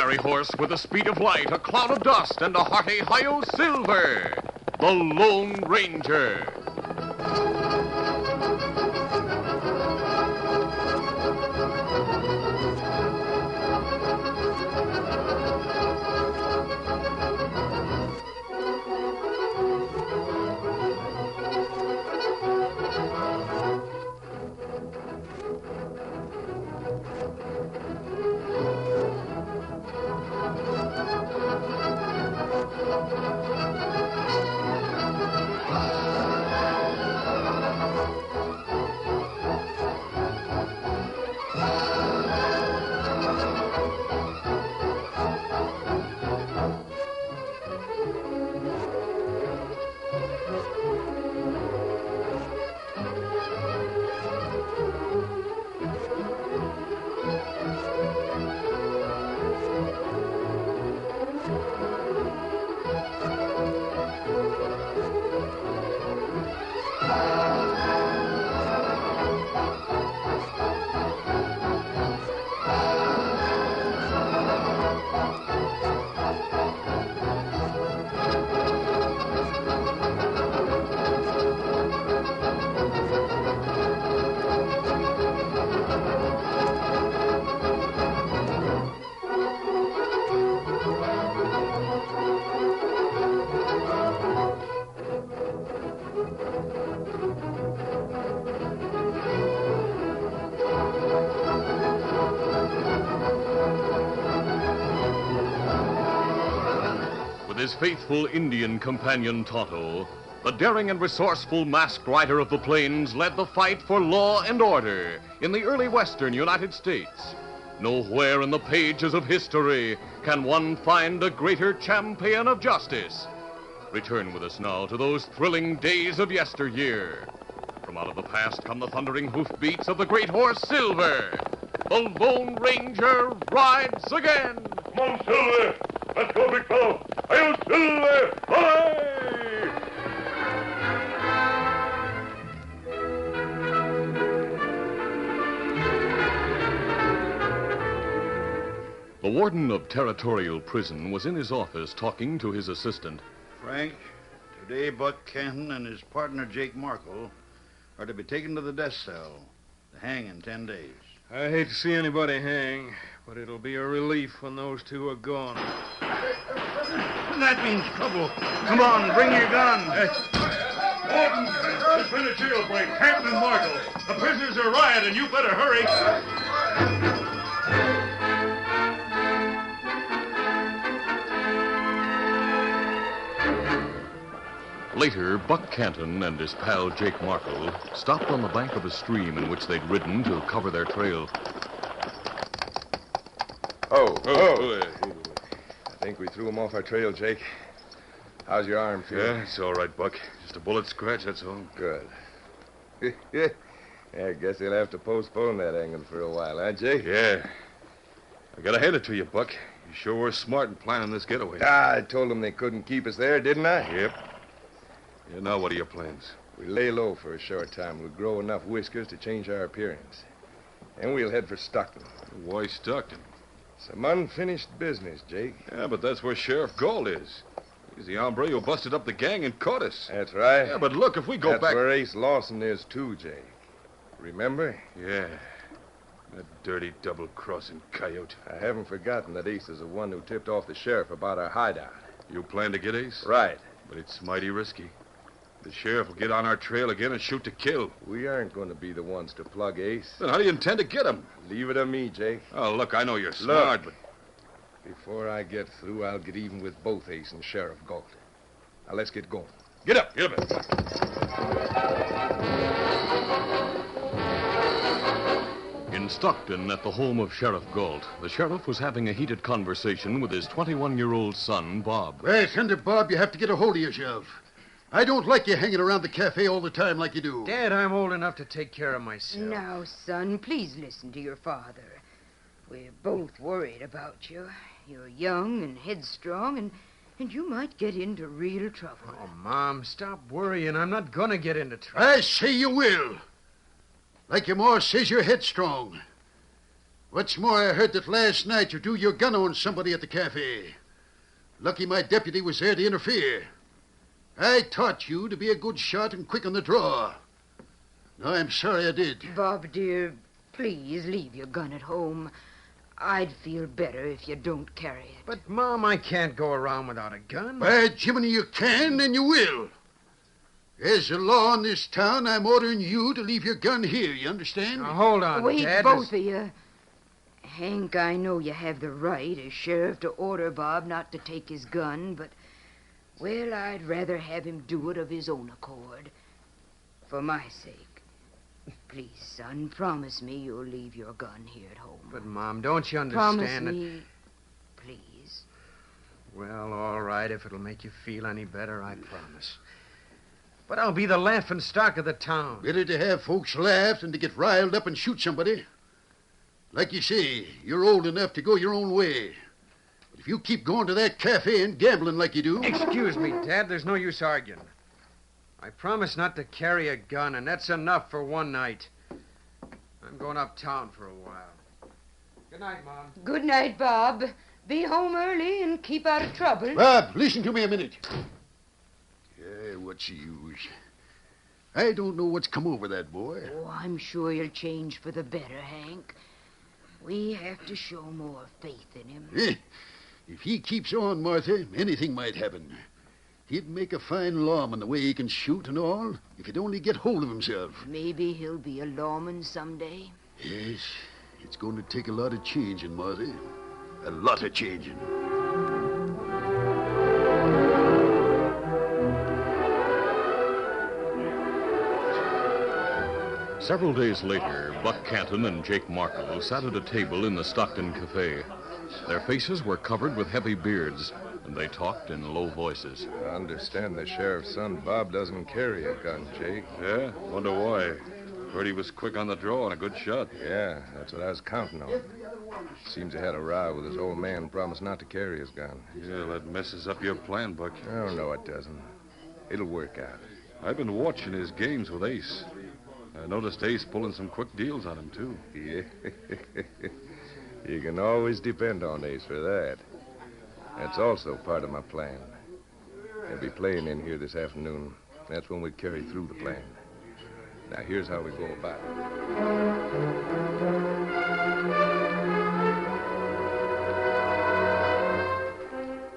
fiery horse with the speed of light, a cloud of dust, and a hearty hi-yo silver, the Lone Ranger. With his faithful Indian companion Tonto, the daring and resourceful masked rider of the plains led the fight for law and order in the early western United States. Nowhere in the pages of history can one find a greater champion of justice. Return with us now to those thrilling days of yesteryear. From out of the past come the thundering hoofbeats of the great horse Silver. The Lone Ranger rides again. Come on, Silver! Let's go, big fellow! Hail, Silver! Hooray! The warden of Territorial Prison was in his office talking to his assistant. Frank, today Buck Canton and his partner Jake Markle are to be taken to the death cell to hang in 10 days. I hate to see anybody hang, but it'll be a relief when those two are gone. That means trouble. Come on, bring your gun. Warden, there's been a jailbreak. Canton and Markle. The prisoners are rioting. You better hurry. Later, Buck Canton and his pal Jake Markle stopped on the bank of a stream in which they'd ridden to cover their trail. I think we threw him off our trail, Jake. How's your arm feel? Yeah, it's all right, Buck. Just a bullet scratch, that's all. Good. Yeah, I guess he'll have to postpone that angle for a while, huh, Jake? Yeah. I gotta hand it to you, Buck. You sure were smart in planning this getaway. I told them they couldn't keep us there, didn't I? Yep. Yeah, now what are your plans? We lay low for a short time. We'll grow enough whiskers to change our appearance. And we'll head for Stockton. Why Stockton? Some unfinished business, Jake. Yeah, but that's where Sheriff Galt is. He's the hombre who busted up the gang and caught us. That's right. Yeah, but look, if we go That's back... where Ace Lawson is, too, Jake. Remember? Yeah. That dirty double-crossing coyote. I haven't forgotten that Ace is the one who tipped off the sheriff about our hideout. You plan to get Ace? Right. But it's mighty risky. The sheriff will get on our trail again and shoot to kill. We aren't going to be the ones to plug Ace. Then how do you intend to get him? Leave it to me, Jake. Oh, look, I know you're smart, but... Before I get through, I'll get even with both Ace and Sheriff Galt. Now, let's get going. Get up, get up. In Stockton, at the home of Sheriff Galt, the sheriff was having a heated conversation with his 21-year-old son, Bob. Well, Thunder Bob, you have to get a hold of yourself. I don't like you hanging around the cafe all the time like you do. Dad, I'm old enough to take care of myself. Now, son, please listen to your father. We're both worried about you. You're young and headstrong, and you might get into real trouble. Oh, Mom, stop worrying. I'm not going to get into trouble. I say you will. Like your ma says, you're headstrong. What's more, I heard that last night you drew your gun on somebody at the cafe. Lucky my deputy was there to interfere. I taught you to be a good shot and quick on the draw. No, I'm sorry I did. Bob, dear, please leave your gun at home. I'd feel better if you don't carry it. But, Mom, I can't go around without a gun. By Jiminy, you can and you will. There's a law in this town. I'm ordering you to leave your gun here, you understand? Now, hold on, Wait, Dad. both of you. Hank, I know you have the right as sheriff to order Bob not to take his gun, but, well, I'd rather have him do it of his own accord. For my sake. Please, son, promise me you'll leave your gun here at home. But, Mom, don't you Promise understand that... me, please. Well, all right, if it'll make you feel any better, I promise. But I'll be the laughing stock of the town. Better to have folks laugh than to get riled up and shoot somebody. Like you say, you're old enough to go your own way. But if you keep going to that cafe and gambling like you do... Excuse me, Dad. There's no use arguing. I promise not to carry a gun, and that's enough for one night. I'm going uptown for a while. Good night, Mom. Good night, Bob. Be home early and keep out of trouble. Bob, listen to me a minute. Yeah, what's the use? I don't know what's come over that boy. Oh, I'm sure he'll change for the better, Hank. We have to show more faith in him. If he keeps on, Martha, anything might happen. He'd make a fine lawman the way he can shoot and all, if he'd only get hold of himself. Maybe he'll be a lawman someday. Yes, it's going to take a lot of changing, Martha. A lot of changing. Several days later, Buck Canton and Jake Markle sat at a table in the Stockton Cafe. Their faces were covered with heavy beards, and they talked in low voices. I understand the sheriff's son, Bob, doesn't carry a gun, Jake. Yeah? Wonder why. Heard he was quick on the draw and a good shot. Yeah, that's what I was counting on. Seems he had a row with his old man, promised not to carry his gun. Yeah, that messes up your plan, Buck. Oh, no, it doesn't. It'll work out. I've been watching his games with Ace. I noticed Ace pulling some quick deals on him, too. Yeah. You can always depend on Ace for that. That's also part of my plan. They'll be playing in here this afternoon. That's when we carry through the plan. Now, here's how we go about it.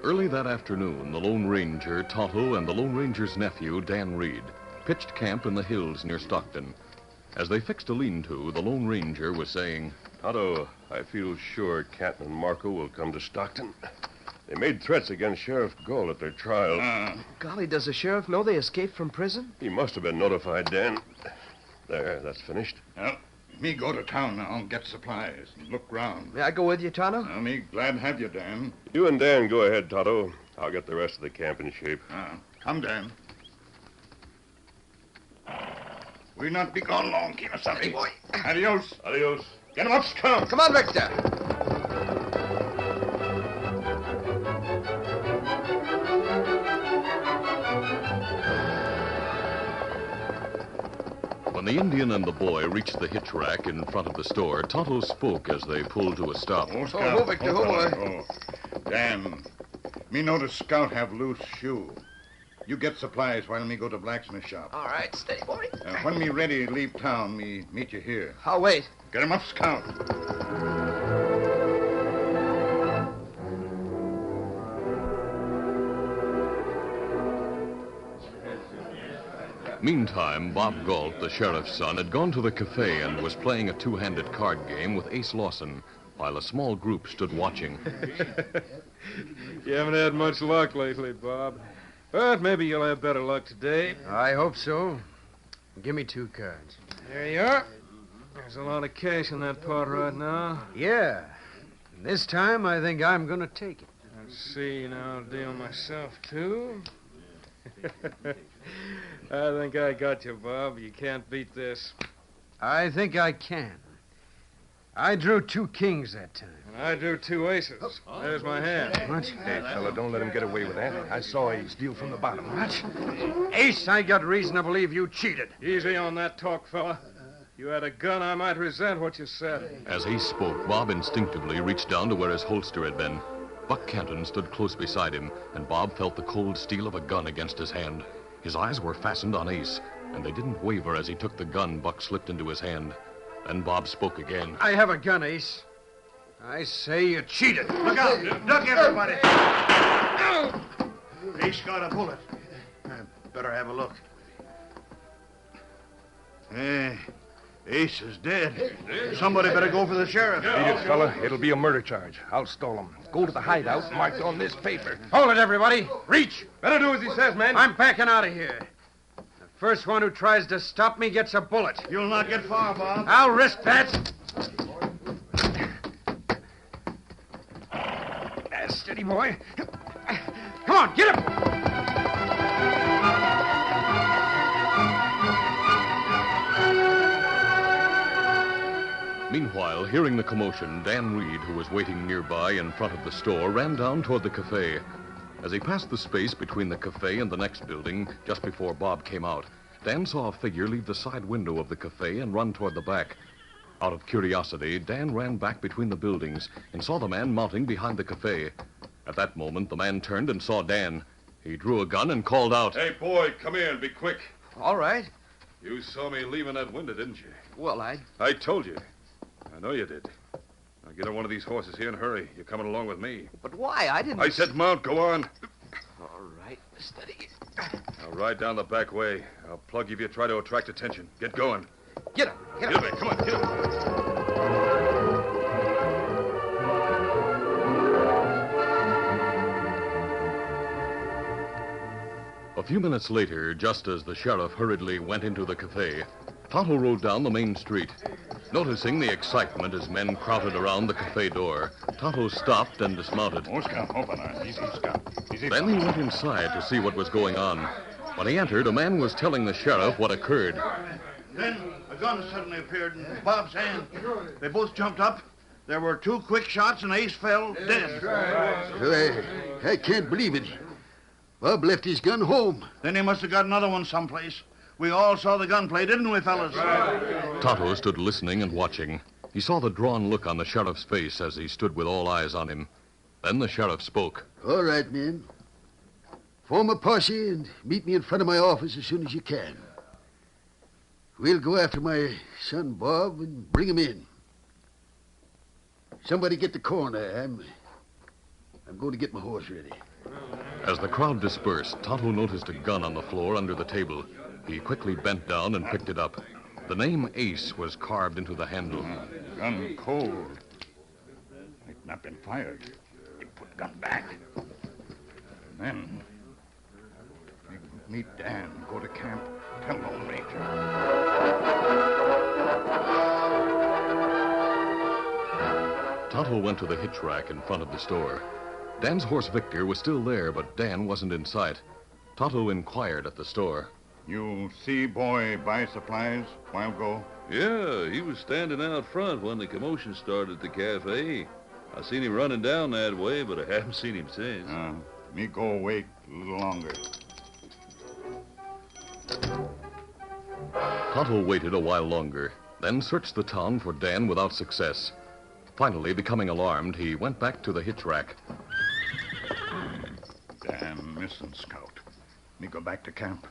Early that afternoon, the Lone Ranger, Tonto, and the Lone Ranger's nephew, Dan Reed, pitched camp in the hills near Stockton. As they fixed a lean-to, the Lone Ranger was saying, Tonto, I feel sure Canton and Marco will come to Stockton. They made threats against Sheriff Gull at their trial. Golly, does the sheriff know they escaped from prison? He must have been notified, Dan. There, that's finished. Well, me go to town now and get supplies and look round. May I go with you, Tonto? Me glad to have you, Dan. You and Dan go ahead, Tonto. I'll get the rest of the camp in shape. Come, Dan. We'll not be gone long, Kemosabe. Boy. Adios. Adios. Get him up, Scout. Come on, Victor. When the Indian and the boy reached the hitch rack in front of the store, Tonto spoke as they pulled to a stop. Oh, Scout. Victor, Oh. Dan, me notice Scout have loose shoe. You get supplies while me go to blacksmith shop. All right, steady, boy. When me ready to leave town, me meet you here. I'll wait. Get him up, Scout. Meantime, Bob Galt, the sheriff's son, had gone to the cafe and was playing a two-handed card game with Ace Lawson, while a small group stood watching. You haven't had much luck lately, Bob. But maybe you'll have better luck today. I hope so. Give me 2 cards. There you are. There's a lot of cash in that pot right now. Yeah. And this time, I think I'm going to take it. Let's see, now I'll deal myself, too. I think I got you, Bob. You can't beat this. I think I can. I drew 2 kings that time. And I drew 2 aces. There's my hand. What? Hey, fella, don't let him get away with that. I saw Ace deal from the bottom. What? Ace, I got reason to believe you cheated. Easy on that talk, fella. you had a gun, I might resent what you said. As he spoke, Bob instinctively reached down to where his holster had been. Buck Kenton stood close beside him, and Bob felt the cold steel of a gun against his hand. His eyes were fastened on Ace, and they didn't waver as he took the gun Buck slipped into his hand. Then Bob spoke again. I have a gun, Ace. I say you cheated. Look out! Duck, everybody! Ace got a bullet. Better have a look. Hey, Ace is dead. Somebody better go for the sheriff. Beat it, fella. It'll be a murder charge. I'll stall him. Go to the hideout marked on this paper. Hold it, everybody. Reach. Better do as he says, man. I'm backing out of here. The first one who tries to stop me gets a bullet. You'll not get far, Bob. I'll risk that. Steady, boy. Come on, get him. Meanwhile, hearing the commotion, Dan Reed, who was waiting nearby in front of the store, ran down toward the cafe. As he passed the space between the cafe and the next building, just before Bob came out, Dan saw a figure leave the side window of the cafe and run toward the back. Out of curiosity, Dan ran back between the buildings and saw the man mounting behind the cafe. At that moment, the man turned and saw Dan. He drew a gun and called out, Hey, boy, come here and be quick. All right. You saw me leaving that window, didn't you? Well, I told you. I know you did. Now get on one of these horses here and hurry. You're coming along with me. But why? I didn't... I said mount. Go on. All right. Steady. Now ride down the back way. I'll plug you if you try to attract attention. Get going. Get him. Get him. Come on, get him. A few minutes later, just as the sheriff hurriedly went into the cafe, Tonto rode down the main street. Noticing the excitement as men crowded around the cafe door, Tonto stopped and dismounted. Oscar, open her. Easy, Scout. Easy. Then he went inside to see what was going on. When he entered, a man was telling the sheriff what occurred. Then a gun suddenly appeared in Bob's hand. They both jumped up. There were 2 quick shots, and Ace fell dead. I can't believe it. Bob left his gun home. Then he must have got another one someplace. We all saw the gunplay, didn't we, fellas? Tonto stood listening and watching. He saw the drawn look on the sheriff's face as he stood with all eyes on him. Then the sheriff spoke. All right, men. Form a posse and meet me in front of my office as soon as you can. We'll go after my son Bob and bring him in. Somebody get the coroner. I'm going to get my horse ready. As the crowd dispersed, Tonto noticed a gun on the floor under the table. He quickly bent down and picked it up. The name Ace was carved into the handle. Gun cold. It's not been fired. You put gun back. And then meet Dan. Go to camp. Tell Lone Ranger. Tonto went to the hitch rack in front of the store. Dan's horse Victor was still there, but Dan wasn't in sight. Tonto inquired at the store. You see boy buy supplies a while ago? Yeah, he was standing out front when the commotion started at the cafe. I seen him running down that way, but I haven't seen him since. Me go wait a little longer. Tonto waited a while longer, then searched the town for Dan without success. Finally, becoming alarmed, he went back to the hitch rack. Dan missing, Scout. Me go back to camp.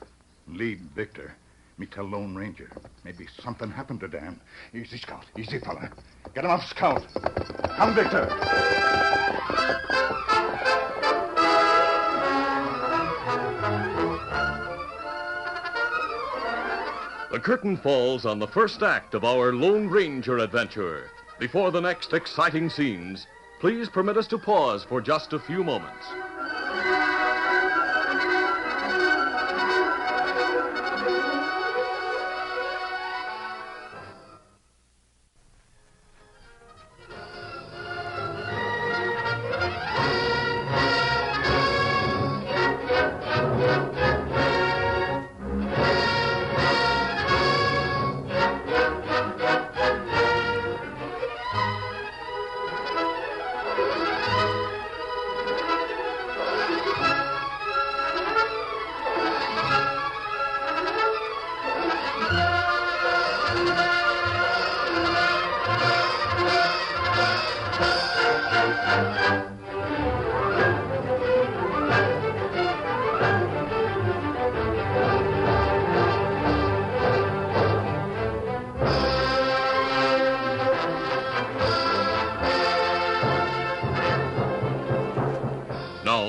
Lead Victor. Me tell Lone Ranger. Maybe something happened to Dan. Easy, Scout. Easy, fella. Get him off, Scout. Come, Victor. The curtain falls on the first act of our Lone Ranger adventure. Before the next exciting scenes, please permit us to pause for just a few moments.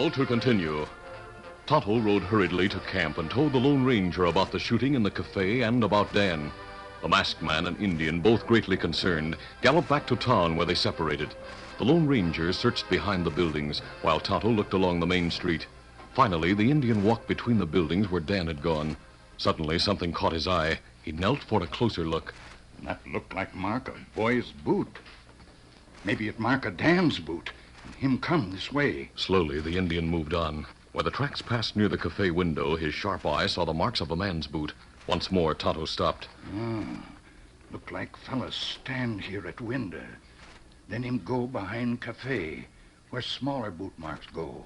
Now to continue. Tonto rode hurriedly to camp and told the Lone Ranger about the shooting in the cafe and about Dan. The masked man and Indian, both greatly concerned, galloped back to town where they separated. The Lone Ranger searched behind the buildings, while Tonto looked along the main street. Finally, the Indian walked between the buildings where Dan had gone. Suddenly, something caught his eye. He knelt for a closer look. That looked like mark a boy's boot. Maybe it mark a Dan's boot, and him come this way. Slowly, the Indian moved on. Where the tracks passed near the cafe window, his sharp eye saw the marks of a man's boot. Once more, Tonto stopped. Look like fellas stand here at window. Then him go behind cafe, where smaller boot marks go.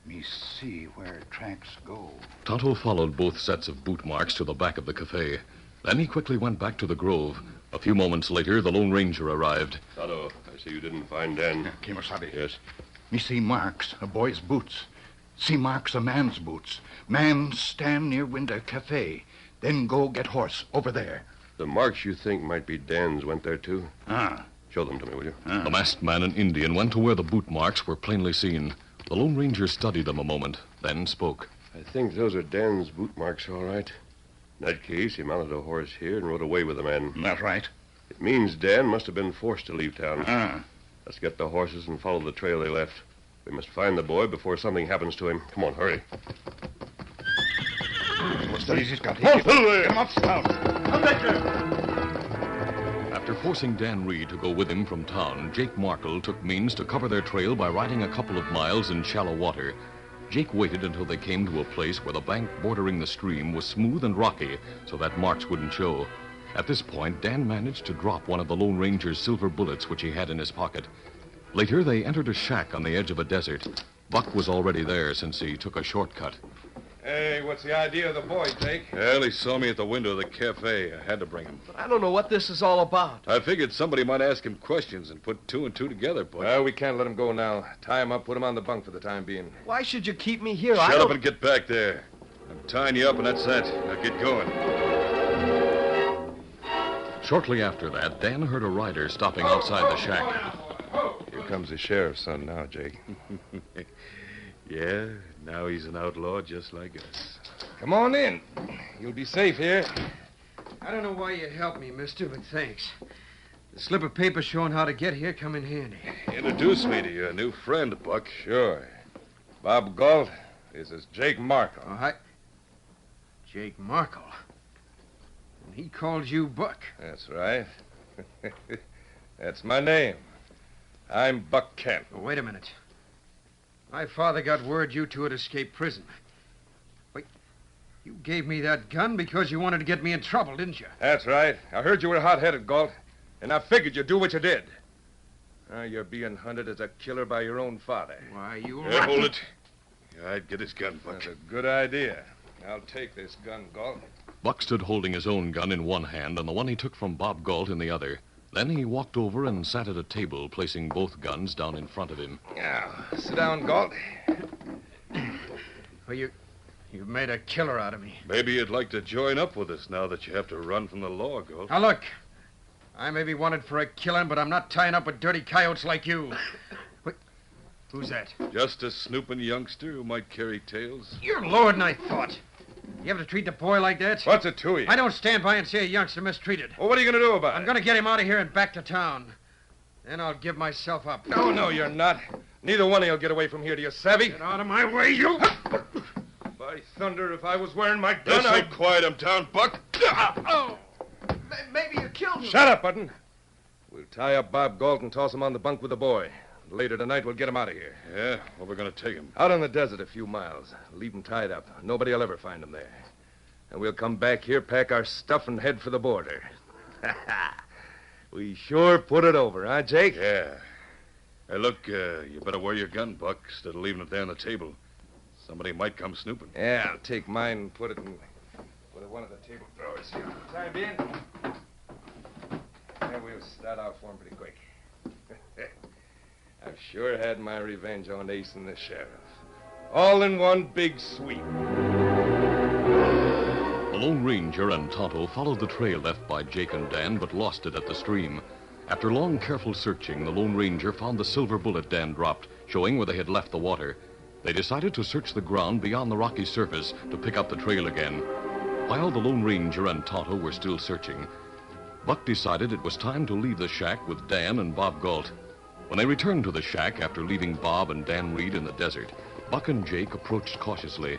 Me see where tracks go. Tonto followed both sets of boot marks to the back of the cafe. Then he quickly went back to the grove. A few moments later, the Lone Ranger arrived. Tonto, I see you didn't find Dan. Kemosabe. Yes. Me see marks a boy's boots. See marks a man's boots. Man stand near window cafe. Then go get horse over there. The marks you think might be Dan's went there, too? Ah. Show them to me, will you? The masked man and Indian went to where the boot marks were plainly seen. The Lone Ranger studied them a moment, then spoke. I think those are Dan's boot marks, all right. In that case, he mounted a horse here and rode away with the man. That's right. It means Dan must have been forced to leave town. Ah. Let's get the horses and follow the trail they left. We must find the boy before something happens to him. Come on, hurry. Steady, he's got Hold there! Come up, stout. Come back here. After forcing Dan Reed to go with him from town, Jake Markle took means to cover their trail by riding a couple of miles in shallow water. Jake waited until they came to a place where the bank bordering the stream was smooth and rocky so that marks wouldn't show. At this point, Dan managed to drop one of the Lone Ranger's silver bullets which he had in his pocket. Later, they entered a shack on the edge of a desert. Buck was already there since he took a shortcut. Hey, what's the idea of the boy, Jake? Well, he saw me at the window of the cafe. I had to bring him. But I don't know what this is all about. I figured somebody might ask him questions and put two and two together, Buck. Well, we can't let him go now. Tie him up, put him on the bunk for the time being. Why should you keep me here? Shut up and get back there. I'm tying you up, and that's that. Now get going. Shortly after that, Dan heard a rider stopping outside the shack. Here comes the sheriff's son now, Jake. Yeah, now he's an outlaw just like us. Come on in. You'll be safe here. I don't know why you helped me, mister, but thanks. The slip of paper showing how to get here come in handy. Introduce me to your new friend, Buck. Sure. Bob Galt, this is Jake Markle. Oh, hi. Jake Markle. And he called you Buck. That's right. That's my name. I'm Buck Kent. Oh, wait a minute. My father got word you two had escaped prison. Wait, you gave me that gun because you wanted to get me in trouble, didn't you? That's right. I heard you were hot-headed, Galt, and I figured you'd do what you did. Now you're being hunted as a killer by your own father. Why, you... Yeah, hold it. I'd get his gun, Buck. That's a good idea. I'll take this gun, Galt. Buck stood holding his own gun in one hand and the one he took from Bob Galt in the other. Then he walked over and sat at a table, placing both guns down in front of him. Now, sit down, Galt. Well, you've made a killer out of me. Maybe you'd like to join up with us now that you have to run from the law, Galt. Now, look. I may be wanted for a killing, but I'm not tying up with dirty coyotes like you. Wait, who's that? Just a snooping youngster who might carry tales. You're Lord, and I thought. You ever treat the boy like that? What's it to you? I don't stand by and see a youngster mistreated. Well, what are you going to do about it? I'm going to get him out of here and back to town. Then I'll give myself up. No, you're not. Neither one of you'll get away from here, do you savvy? Get out of my way, you... By thunder, if I was wearing my gun, Just so quiet, I'm down, Buck. Oh! Maybe you killed him. Shut up, Button. We'll tie up Bob Galt and toss him on the bunk with the boy. Later tonight, we'll get him out of here. Yeah, where we're going to take him? Out in the desert a few miles. Leave him tied up. Nobody will ever find him there. And we'll come back here, pack our stuff, and head for the border. We sure put it over, huh, Jake? Yeah. Hey, look, you better wear your gun, Buck, instead of leaving it there on the table. Somebody might come snooping. Yeah, I'll take mine and put it in one of the table drawers here for the time being. Yeah, we'll start out for him pretty quick. I've sure had my revenge on Ace and the sheriff. All in one big sweep. The Lone Ranger and Tonto followed the trail left by Jake and Dan, but lost it at the stream. After long, careful searching, the Lone Ranger found the silver bullet Dan dropped, showing where they had left the water. They decided to search the ground beyond the rocky surface to pick up the trail again. While the Lone Ranger and Tonto were still searching, Buck decided it was time to leave the shack with Dan and Bob Galt. When they returned to the shack after leaving Bob and Dan Reed in the desert, Buck and Jake approached cautiously.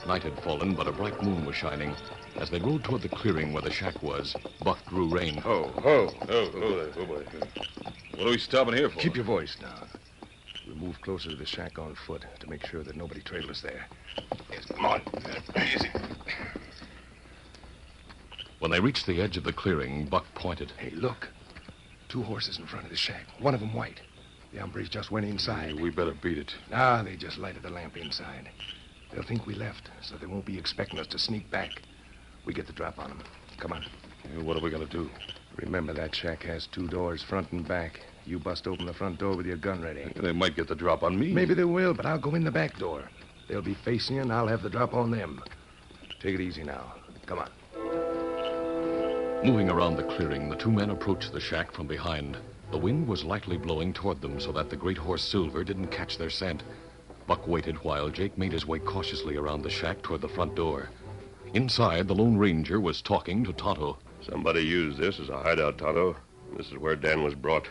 Night had fallen, but a bright moon was shining. As they rode toward the clearing where the shack was, Buck drew rein. Oh, boy. What are we stopping here for? Keep your voice down. We'll move closer to the shack on foot to make sure that nobody trailed us there. Yes, come on. Easy. When they reached the edge of the clearing, Buck pointed. Hey, look. 2 horses in front of the shack. One of them white. The hombres just went inside. We better beat it. Nah, they just lighted the lamp inside. They'll think we left, so they won't be expecting us to sneak back. We get the drop on them. Come on. What are we going to do? Remember, that shack has 2 doors, front and back. You bust open the front door with your gun ready. They might get the drop on me. Maybe they will, but I'll go in the back door. They'll be facing you, and I'll have the drop on them. Take it easy now. Come on. Moving around the clearing, the 2 men approached the shack from behind. The wind was lightly blowing toward them so that the great horse Silver didn't catch their scent. Buck waited while Jake made his way cautiously around the shack toward the front door. Inside, the Lone Ranger was talking to Tonto. Somebody used this as a hideout, Tonto. This is where Dan was brought.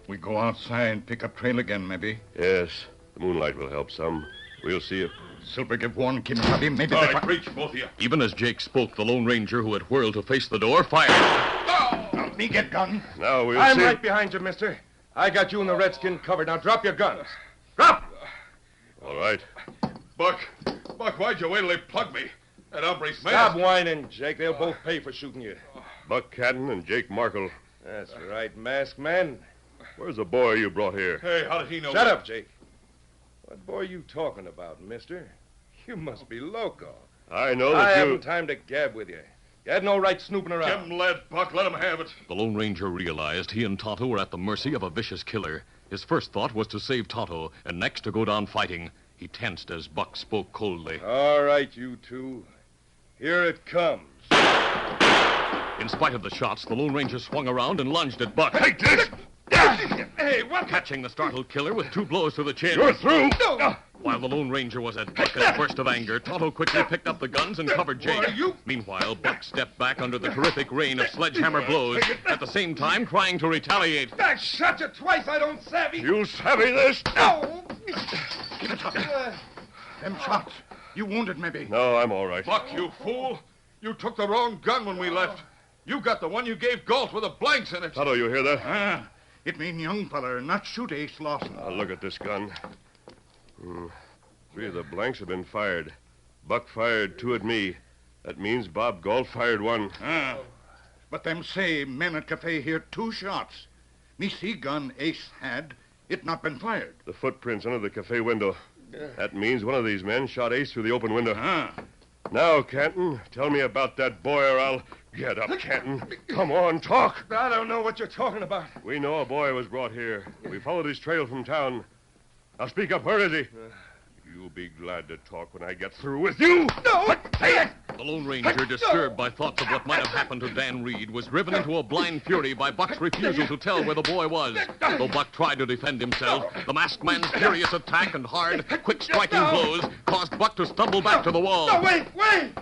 We go outside, pick up trail again, maybe. Yes, the moonlight will help some. We'll see if... Silver give warning, Kinnahabie. Maybe All they... right, reach, both of you. Even as Jake spoke, the Lone Ranger, who had whirled to face the door, fired. Help me get gun. Now we'll I'm see... right behind you, mister. I got you and the redskin covered. Now drop your guns. Drop! All right. Buck, why'd you wait till they plugged me? That hombre's Stop whining, Jake. They'll both pay for shooting you. Buck Canton and Jake Markle. That's right, masked man. Where's the boy you brought here? Hey, how did he know? Shut up, Jake. What boy are you talking about, mister? You must be loco. I know I that you... haven't time to gab with you. You had no right snooping Give around. him lead, Buck. Let him have it. The Lone Ranger realized he and Tonto were at the mercy of a vicious killer. His first thought was to save Tonto, and next to go down fighting. He tensed as Buck spoke coldly. All right, you 2. Here it comes. In spite of the shots, the Lone Ranger swung around and lunged at Buck. Take this! Hey, what? Catching the startled killer with 2 blows to the chin. You're through! While the Lone Ranger was at Buck in a burst of anger, Tonto quickly picked up the guns and covered Jake. Meanwhile, Buck stepped back under the terrific rain of sledgehammer blows, at the same time trying to retaliate. I shot you twice, I don't savvy. You savvy this? No! Them shots. You wounded, maybe. No, I'm all right. Buck, you fool. You took the wrong gun when we left. You got the one you gave Galt with the blanks in it. Tonto, you hear that? It mean young feller, not shoot Ace Lawson. Now, look at this gun. 3 of the blanks have been fired. Buck fired 2 at me. That means Bob Galt fired 1. But them say men at cafe hear 2 shots. Me see gun Ace had, it not been fired. The footprints under the cafe window. That means one of these men shot Ace through the open window. Now, Canton, tell me about that boy or I'll... Get up, Canton. Come on, talk. I don't know what you're talking about. We know a boy was brought here. We followed his trail from town. Now, speak up. Where is he? You'll be glad to talk when I get through with you. No! The Lone Ranger, disturbed by thoughts of what might have happened to Dan Reed, was driven into a blind fury by Buck's refusal to tell where the boy was. Though Buck tried to defend himself, the masked man's furious attack and hard, quick striking blows caused Buck to stumble back to the wall. No, wait!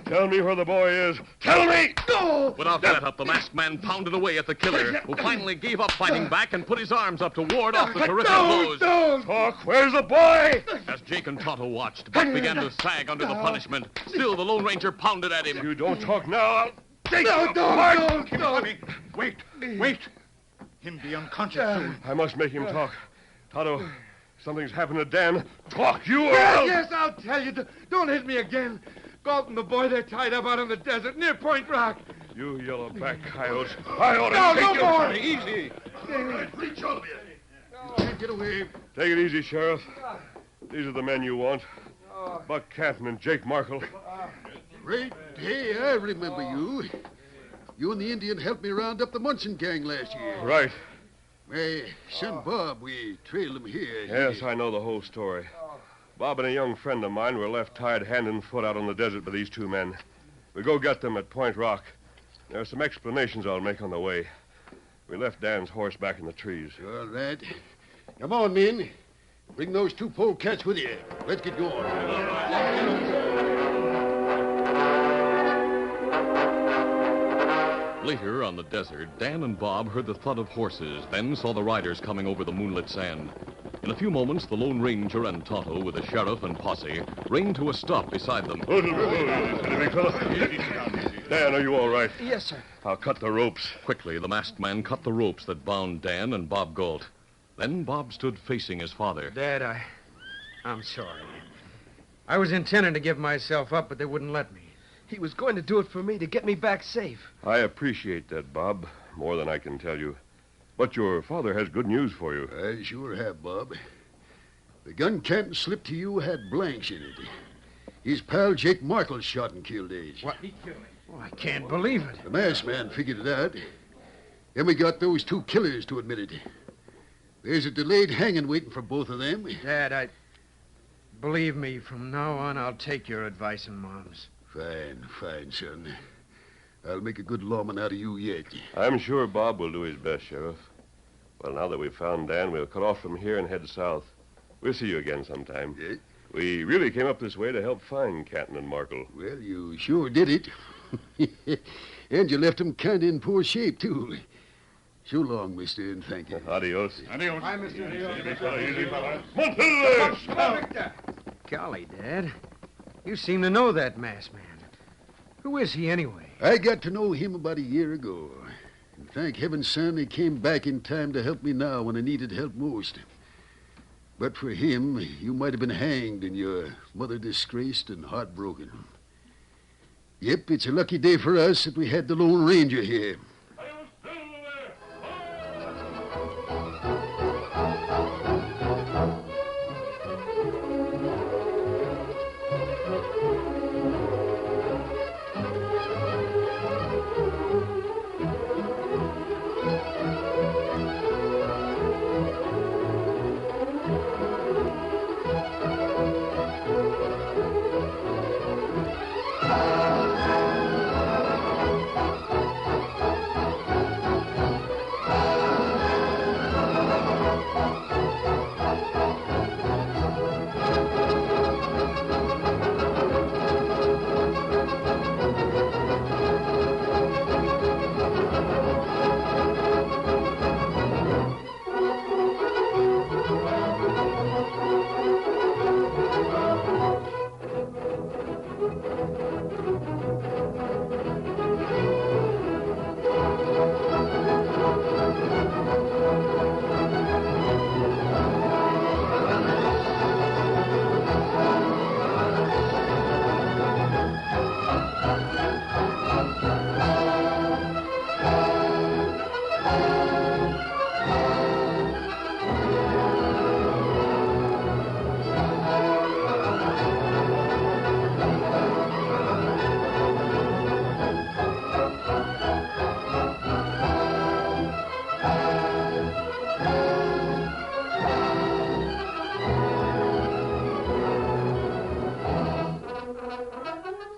Tell me where the boy is. Tell me! No! Without let up, the masked man pounded away at the killer, who finally gave up fighting back and put his arms up to ward off the terrific blows. Talk. Where's the boy? As Jake and Tonto watched, Buck began to sag under the punishment. Still, the Lone Ranger pounded at him. You don't talk now. I'll take No, you don't! Wait. Him be unconscious soon. I must make him talk. Tonto, something's happened to Dan. Talk, you or I'll... Yes, I'll tell you. Don't hit me again. Galt and the boy, they're tied up out in the desert near Point Rock. You yellow-back coyotes. I ought to take you... No more. Easy. Reach over you. Can't get away. Take it easy, Sheriff. These are the men you want. Buck Canton and Jake Markle. Great day, I remember you. You and the Indian helped me round up the Munson gang last year. Right. My son Bob, we trailed him here. Yes, I know the whole story. Bob and a young friend of mine were left tied hand and foot out on the desert by these 2 men. We go get them at Point Rock. There are some explanations I'll make on the way. We left Dan's horse back in the trees. All right. Come on, men. Bring those two polecats with you. Let's get going. Later on the desert, Dan and Bob heard the thud of horses, then saw the riders coming over the moonlit sand. In a few moments, the Lone Ranger and Tonto, with the sheriff and posse, reined to a stop beside them. Big fella. Dan, are you all right? Yes, sir. I'll cut the ropes. Quickly, the masked man cut the ropes that bound Dan and Bob Galt. Then Bob stood facing his father. Dad, I'm sorry. I was intending to give myself up, but they wouldn't let me. He was going to do it for me to get me back safe. I appreciate that, Bob, more than I can tell you. But your father has good news for you. I sure have, Bob. The gun Canton slipped to you had blanks in it. His pal Jake Markle shot and killed Age. What? He killed him? Oh, I can't believe it. The masked man figured it out. Then we got those two killers to admit it. There's a delayed hanging waiting for both of them. Dad, believe me, from now on, I'll take your advice and Mom's. Fine, son. I'll make a good lawman out of you yet. I'm sure Bob will do his best, Sheriff. Well, now that we've found Dan, we'll cut off from here and head south. We'll see you again sometime. Yeah? We really came up this way to help find Canton and Markle. Well, you sure did it. And you left them kind of in poor shape, too. So long, mister, and thank you. Adios. Adios. Hi, Mr. Easy, fella, easy, fella. Monteles! Golly, Dad. You seem to know that masked man. Who is he, anyway? I got to know him about a year ago. And thank heaven, son, he came back in time to help me now when I needed help most. But for him, you might have been hanged and your mother disgraced and heartbroken. Yep, it's a lucky day for us that we had the Lone Ranger here.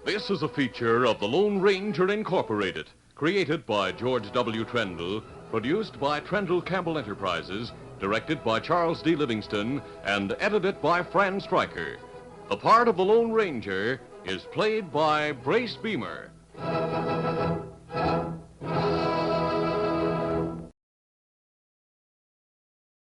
This is a feature of the Lone Ranger Incorporated, created by George W. Trendle, produced by Trendle Campbell Enterprises, directed by Charles D. Livingston, and edited by Fran Stryker. The part of the Lone Ranger is played by Brace Beamer.